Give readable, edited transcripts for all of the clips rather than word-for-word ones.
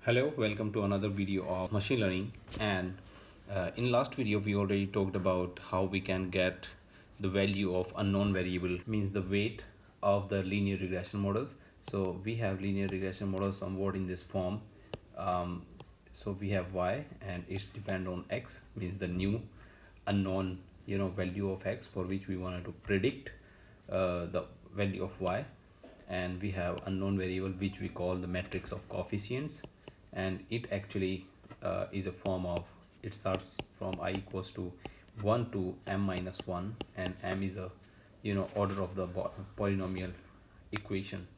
Hello, welcome to another video of machine learning. And in last video we already talked about how we can get the value of unknown variable, means the weight of the linear regression models. So we have linear regression models somewhat in this form. So we have y and it's depend on x, means the new unknown value of x for which we wanted to predict the value of y. And we have unknown variable which we call the matrix of coefficients, and it actually is a form of, it starts from I equals to 1 to m minus 1, and m is a order of the polynomial equation.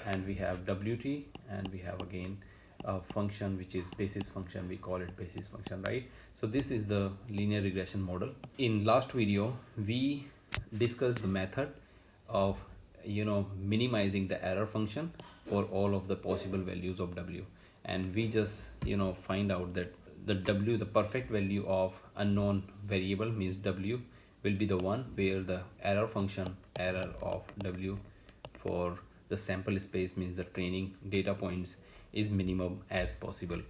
And we have wt, and we have again a function which is basis function, we call it basis function, right? So this is the linear regression model. In last video we discussed the method of minimizing the error function for all of the possible values of w, and we just find out that the w, the perfect value of unknown variable, means w will be the one where the error function, error of w for the sample space, means the training data points, is minimum as possible.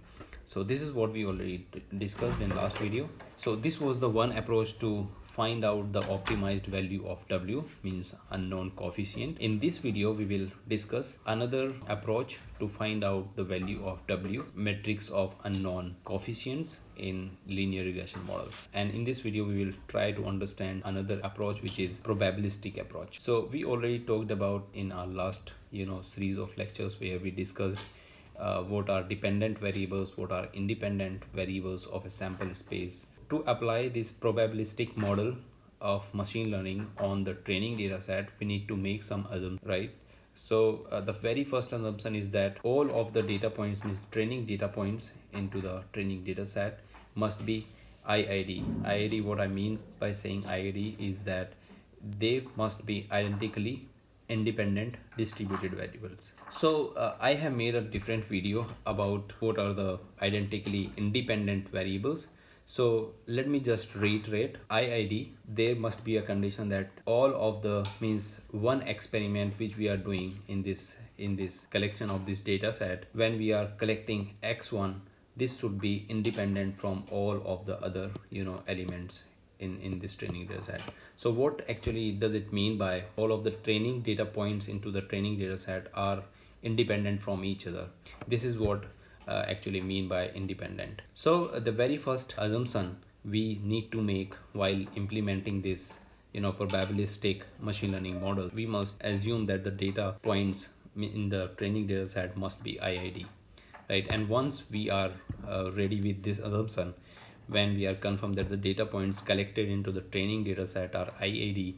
So this is what we already discussed in last video. So this was the one approach to find out the optimized value of w, means unknown coefficient. In this video we will discuss another approach to find out the value of w, matrix of unknown coefficients in linear regression models. And in this video we will try to understand another approach, which is probabilistic approach. So we already talked about in our last series of lectures where we discussed what are dependent variables, what are independent variables of a sample space. To apply this probabilistic model of machine learning on the training data set, we need to make some assumptions, right? So the very first assumption is that all of the data points, means training data points into the training data set, must be IID. IID, what I mean by saying IID is that they must be identically independent distributed variables. So I have made a different video about what are the identically independent variables. So let me just reiterate. IID, there must be a condition that all of the, means one experiment which we are doing in this collection of this data set, when we are collecting x1, this should be independent from all of the other elements in this training data set. So what actually does it mean by all of the training data points into the training data set are independent from each other? This is what actually mean by independent. So the very first assumption we need to make while implementing this probabilistic machine learning model, we must assume that the data points in the training data set must be IID, right? And once we are ready with this assumption, when we are confirmed that the data points collected into the training data set are IID,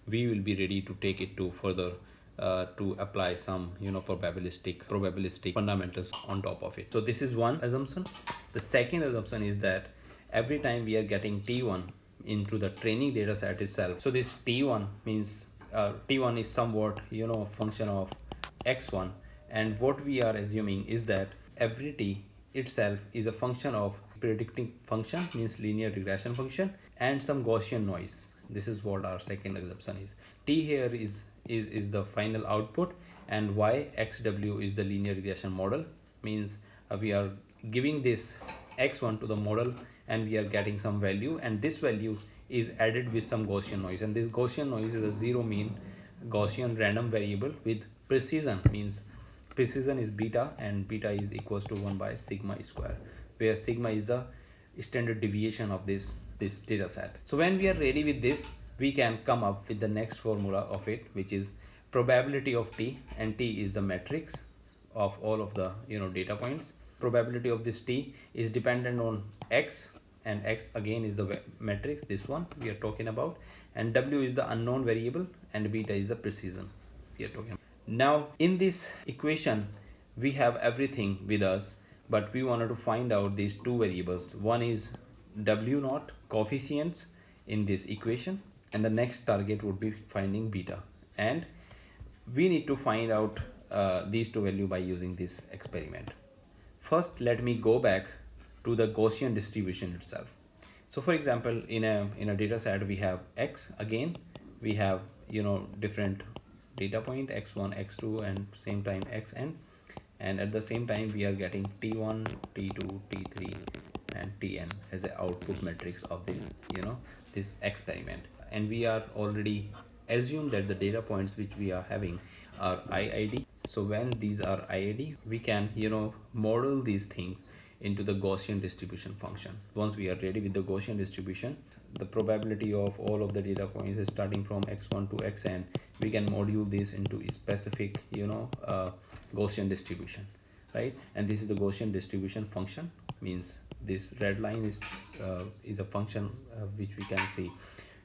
we will be ready to take it to further to apply some probabilistic fundamentals on top of it. So this is one assumption. The second assumption is that every time we are getting T1 into the training data set itself, so this T1 means T1 is somewhat function of x1, and what we are assuming is that every T itself is a function of predicting function, means linear regression function, and some Gaussian noise. This is what our second assumption is. T here is the final output, and y xw is the linear regression model, means we are giving this x1 to the model and we are getting some value, and this value is added with some Gaussian noise, and this Gaussian noise is a zero mean Gaussian random variable with precision, means precision is beta, and beta is equals to 1 by sigma square, where sigma is the standard deviation of this data set. So when we are ready with this, we can come up with the next formula of it, which is probability of t, and t is the matrix of all of the data points. Probability of this t is dependent on x, and x again is the matrix, this one we are talking about, and w is the unknown variable, and beta is the precision we are talking about. Now in this equation we have everything with us, but we wanted to find out these two variables. One is w naught coefficients in this equation, and the next target would be finding beta, and we need to find out these two values by using this experiment. First, let me go back to the Gaussian distribution itself. So for example, in a data set we have x, again we have different data point x1 x2 and same time xn, and at the same time we are getting t1, t2, t3 and tn as a output matrix of this, this experiment. And we are already assume that the data points which we are having are IID. So when these are IID, we can model these things into the Gaussian distribution function. Once we are ready with the Gaussian distribution, the probability of all of the data points is starting from x1 to xn, we can module this into a specific Gaussian distribution, right? And this is the Gaussian distribution function. Means this red line is a function which we can see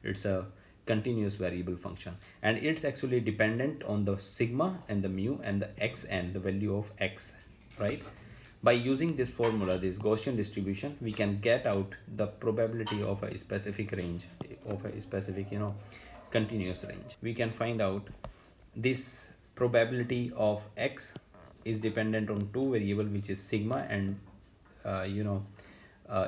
it's a continuous variable function, and it's actually dependent on the sigma and the mu and the xn, the value of x, right? By using this formula, this Gaussian distribution, we can get out the probability of a specific range, of a specific continuous range. We can find out this probability of x is dependent on two variables, which is sigma and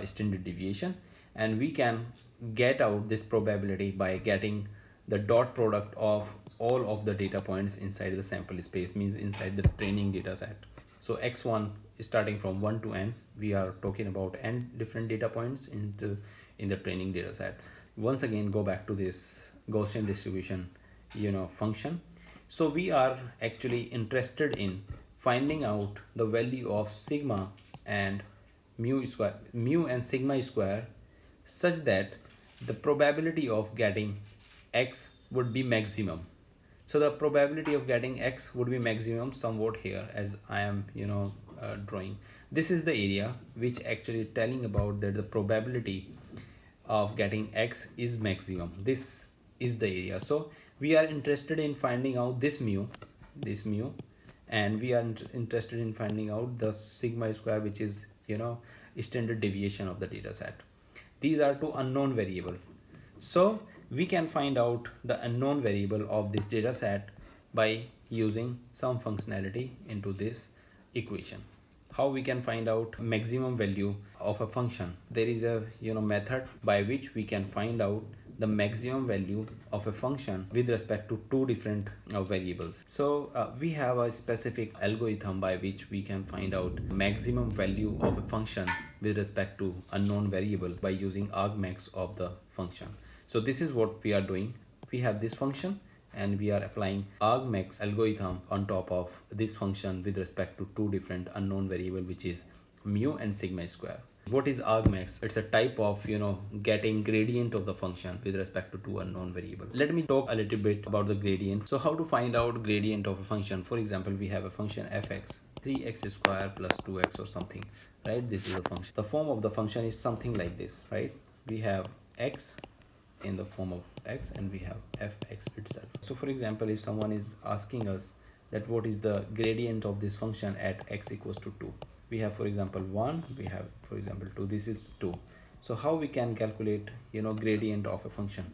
standard deviation, and we can get out this probability by getting the dot product of all of the data points inside the sample space, means inside the training data set. So x1 is starting from 1 to n. We are talking about n different data points in the training data set. Once again, go back to this Gaussian distribution function. So we are actually interested in finding out the value of sigma and mu and sigma square, such that the probability of getting x would be maximum. So the probability of getting x would be maximum somewhat here, as I am drawing. This is the area which actually telling about that the probability of getting x is maximum. This is the area. So we are interested in finding out this mu, and we are interested in finding out the sigma square, which is standard deviation of the data set. These are two unknown variable. So we can find out the unknown variable of this data set by using some functionality into this equation. How we can find out maximum value of a function? There is a method by which we can find out the maximum value of a function with respect to two different variables. So we have a specific algorithm by which we can find out maximum value of a function with respect to unknown variable by using argmax of the function. So this is what we are doing. We have this function and we are applying argmax algorithm on top of this function with respect to two different unknown variable, which is mu and sigma square. What is argmax? It's a type of getting gradient of the function with respect to two unknown variable. Let me talk a little bit about the gradient. So how to find out gradient of a function? For example, we have a function fx, 3x square plus 2x or something, right? This is a function. The form of the function is something like this, right? We have x in the form of x and we have fx itself. So for example, if someone is asking us that what is the gradient of this function at x equals to 2, we have for example 1, we have for example 2, this is 2. So how we can calculate gradient of a function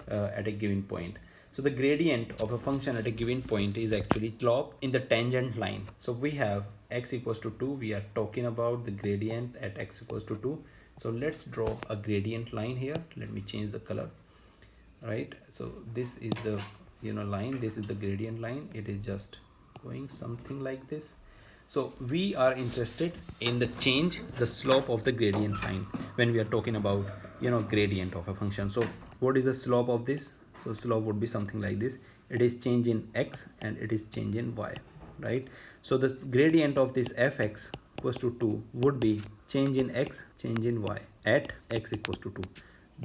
at a given point? So the gradient of a function at a given point is actually slope in the tangent line. So we have x equals to 2, we are talking about the gradient at x equals to 2. So let's draw a gradient line here. Let me change the color, right? So this is the line, this is the gradient line. It is just going something like this. So we are interested in the slope of the gradient line when we are talking about gradient of a function. So what is the slope of this? So slope would be something like this. It is change in x and it is change in y, right? So the gradient of this fx equals to 2 would be change in x, change in y at x equals to 2.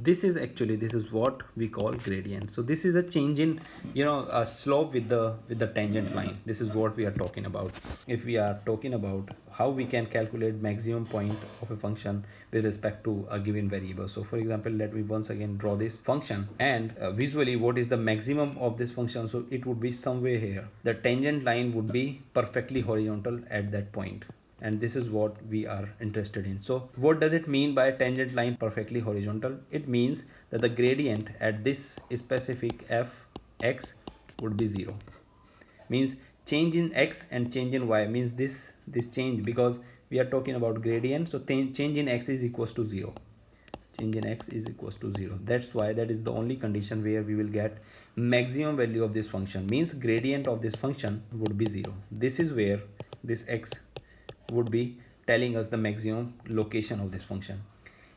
This is what we call gradient. So this is a change in a slope with the tangent line. This is what we are talking about if we are talking about how we can calculate maximum point of a function with respect to a given variable. So for example, let me once again draw this function, and visually what is the maximum of this function? So it would be somewhere here. The tangent line would be perfectly horizontal at that point, and this is what we are interested in. So what does it mean by tangent line perfectly horizontal? It means that the gradient at this specific fx would be 0. Means change in x and change in y means this change, because we are talking about gradient. So change in x is equals to 0. change in x is equals to 0. That's why that is the only condition where we will get maximum value of this function, means gradient of this function would be 0. This is where this x would be telling us the maximum location of this function.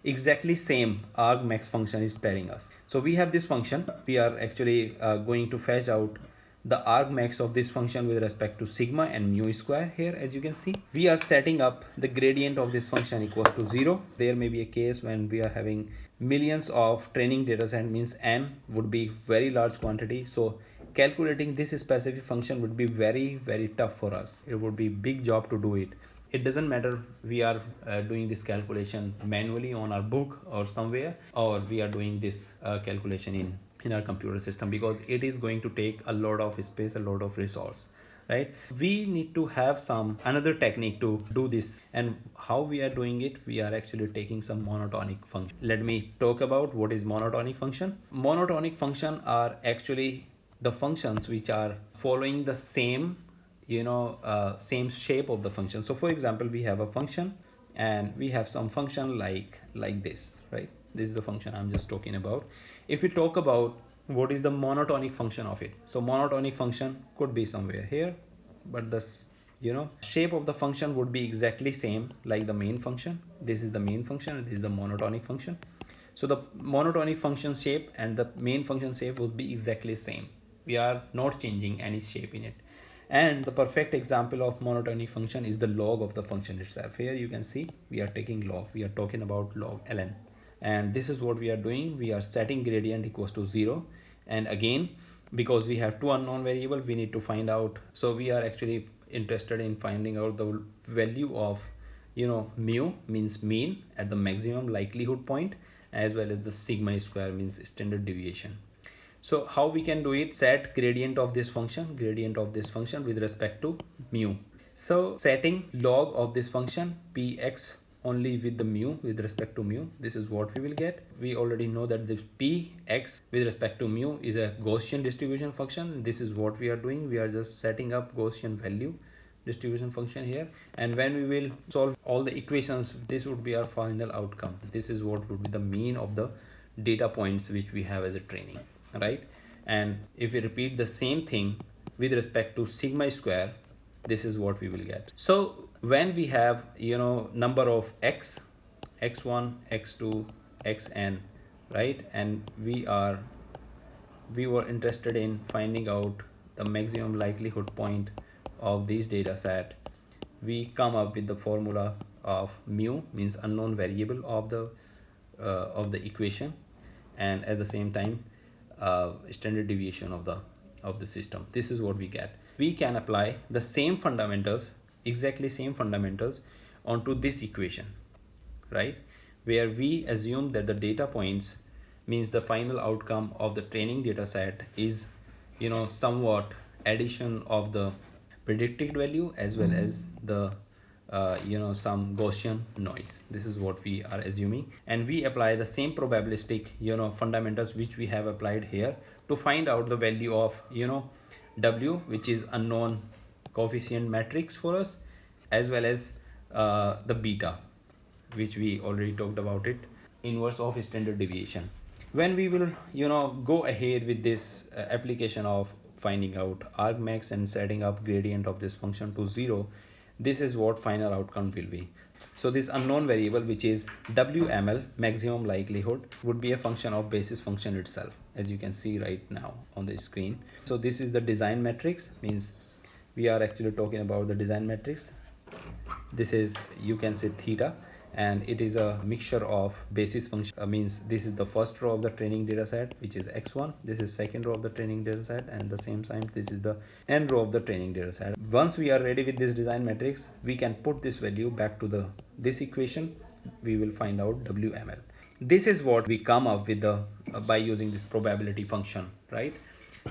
Exactly same argmax function is telling us. So we have this function, we are actually going to fetch out the argmax of this function with respect to sigma and mu square. Here, as you can see, we are setting up the gradient of this function equals to 0. There may be a case when we are having millions of training data set, means n would be very large quantity, so calculating this specific function would be very tough for us. It would be big job to do it. It doesn't matter we are doing this calculation manually on our book or somewhere, or we are doing this calculation in our computer system, because it is going to take a lot of space, a lot of resource, right? We need to have some another technique to do this. And how we are doing it, we are actually taking some monotonic function. Let me talk about what is monotonic function. Monotonic function are actually the functions which are following the same same shape of the function. So for example, we have a function and we have some function like this, right? This is the function I'm just talking about. If we talk about what is the monotonic function of it, so monotonic function could be somewhere here, but the shape of the function would be exactly same like the main function. This is the main function and this is the monotonic function. So the monotonic function shape and the main function shape would be exactly same. We are not changing any shape in it. And the perfect example of monotonic function is the log of the function itself. Here you can see we are taking log, we are talking about log ln, and this is what we are doing. We are setting gradient equals to 0, and again, because we have two unknown variable, we need to find out. So we are actually interested in finding out the value of mu, means mean at the maximum likelihood point, as well as the sigma square, means standard deviation. So how we can do it? Set gradient of this function with respect to mu. So setting log of this function px only with the mu, with respect to mu, this is what we will get. We already know that this px with respect to mu is a Gaussian distribution function. This is what we are doing. We are just setting up Gaussian value distribution function here, and when we will solve all the equations, this would be our final outcome. This is what would be the mean of the data points which we have as a training, right? And if we repeat the same thing with respect to sigma square, this is what we will get. So when we have number of x, x1, x2, xn, right, and we were interested in finding out the maximum likelihood point of this data set, we come up with the formula of mu, means unknown variable of the equation, and at the same time standard deviation of the system. This is what we get. We can apply the same fundamentals, exactly same fundamentals, onto this equation, right, where we assume that the data points, means the final outcome of the training data set, is somewhat addition of the predicted value as well as the some Gaussian noise. This is what we are assuming, and we apply the same probabilistic fundamentals which we have applied here to find out the value of w, which is unknown coefficient matrix for us, as well as the beta, which we already talked about it, inverse of standard deviation. When we will go ahead with this application of finding out argmax and setting up gradient of this function to 0, this is what final outcome will be. So this unknown variable, which is WML, maximum likelihood, would be a function of basis function itself, as you can see right now on the screen. So this is the design matrix, means we are actually talking about the design matrix. This is, you can say, theta, and it is a mixture of basis function, means this is the first row of the training data set, which is x1, this is second row of the training data set, and the same time this is the n row of the training data set. Once we are ready with this design matrix, we can put this value back to this equation. We will find out WML. This is what we come up with by using this probability function, right?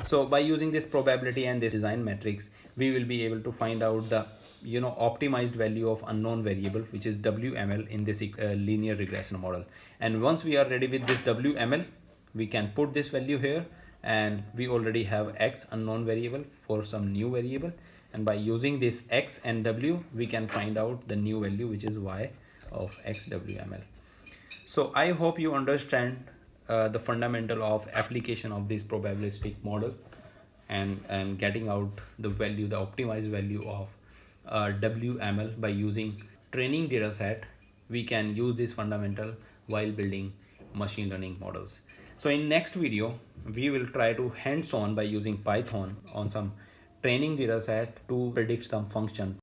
So by using this probability and this design matrix, we will be able to find out the optimized value of unknown variable, which is WML, in this linear regression model. And once we are ready with this WML, we can put this value here, and we already have x unknown variable for some new variable, and by using this x and w, we can find out the new value, which is y of xWML. So I hope you understand the fundamental of application of this probabilistic model, and getting out the value, the optimized value of WML by using training data set. We can use this fundamental while building machine learning models. So in next video, we will try to hands-on by using Python on some training data set to predict some function